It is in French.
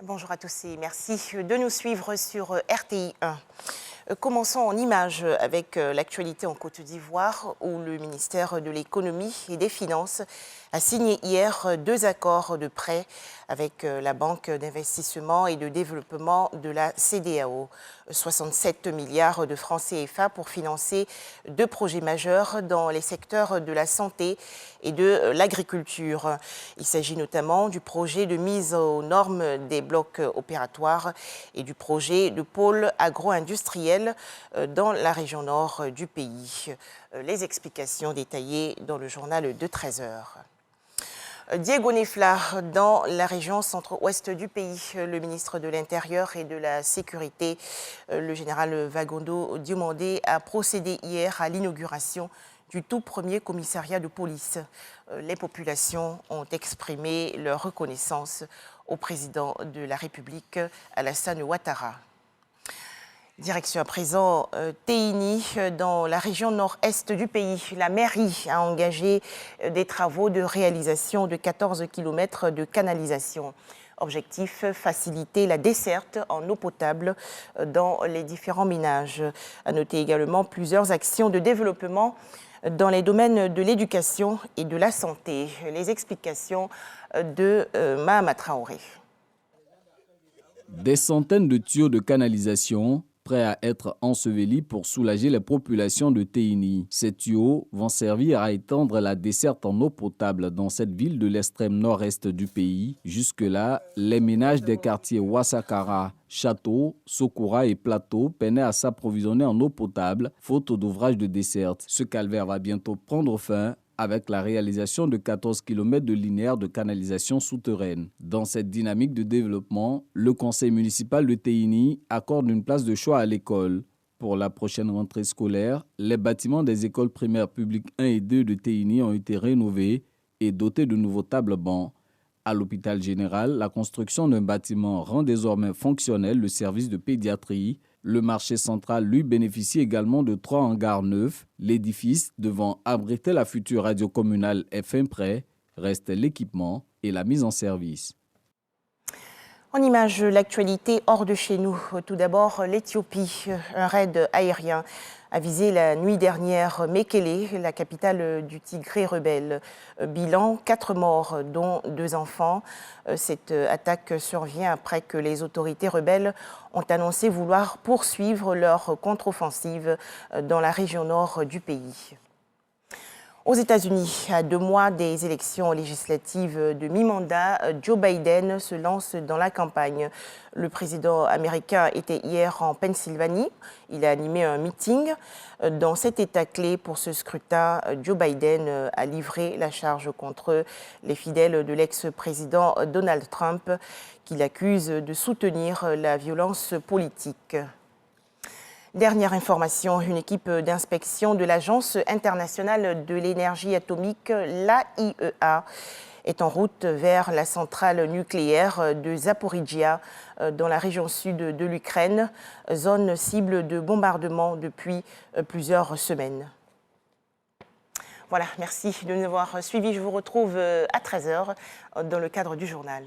Bonjour à tous et merci de nous suivre sur RTI 1. Commençons en images avec l'actualité en Côte d'Ivoire où le ministère de l'Économie et des Finances a signé hier 2 accords de prêt avec la Banque d'investissement et de développement de la CEDEAO. 67 milliards de francs CFA pour financer 2 projets majeurs dans les secteurs de la santé et de l'agriculture. Il s'agit notamment du projet de mise aux normes des blocs opératoires et du projet de pôle agro-industriel dans la région nord du pays. Les explications détaillées dans le journal de 13 h. Diego Nefla, dans la région centre-ouest du pays, le ministre de l'Intérieur et de la Sécurité, le général Vagondo Diomandé, a procédé hier à l'inauguration du tout premier commissariat de police. Les populations ont exprimé leur reconnaissance au président de la République, Alassane Ouattara. Direction à présent Téini, dans la région nord-est du pays. La mairie a engagé des travaux de réalisation de 14 km de canalisation. Objectif, faciliter la desserte en eau potable dans les différents ménages. À noter également plusieurs actions de développement dans les domaines de l'éducation et de la santé. Les explications de Mahama Traoré. Des centaines de tuyaux de canalisation prêts à être ensevelis pour soulager les populations de Téini. Ces tuyaux vont servir à étendre la desserte en eau potable dans cette ville de l'extrême nord-est du pays. Jusque-là, les ménages des quartiers Ouassakara, Château, Sokoura et Plateau peinaient à s'approvisionner en eau potable, faute d'ouvrage de desserte. Ce calvaire va bientôt prendre fin avec la réalisation de 14 km de linéaires de canalisation souterraine. Dans cette dynamique de développement, le conseil municipal de Téini accorde une place de choix à l'école. Pour la prochaine rentrée scolaire, les bâtiments des écoles primaires publiques 1 et 2 de Téini ont été rénovés et dotés de nouveaux tables-bancs. À l'hôpital général, la construction d'un bâtiment rend désormais fonctionnel le service de pédiatrie. Le marché central, lui, bénéficie également de 3 hangars neufs. L'édifice devant abriter la future radio communale est fin prêt. Reste l'équipement et la mise en service. En image, l'actualité hors de chez nous. Tout d'abord, l'Éthiopie. Un raid aérien a visé la nuit dernière Mekele, la capitale du Tigré rebelle. Bilan, 4 morts, dont 2 enfants. Cette attaque survient après que les autorités rebelles ont annoncé vouloir poursuivre leur contre-offensive dans la région nord du pays. Aux États-Unis, à 2 mois des élections législatives de mi-mandat, Joe Biden se lance dans la campagne. Le président américain était hier en Pennsylvanie. Il a animé un meeting. Dans cet état clé pour ce scrutin, Joe Biden a livré la charge contre les fidèles de l'ex-président Donald Trump, qu'il accuse de soutenir la violence politique. Dernière information, une équipe d'inspection de l'Agence internationale de l'énergie atomique, l'AIEA, est en route vers la centrale nucléaire de Zaporizhia, dans la région sud de l'Ukraine, zone cible de bombardement depuis plusieurs semaines. Voilà, merci de nous avoir suivis. Je vous retrouve à 13 h dans le cadre du journal.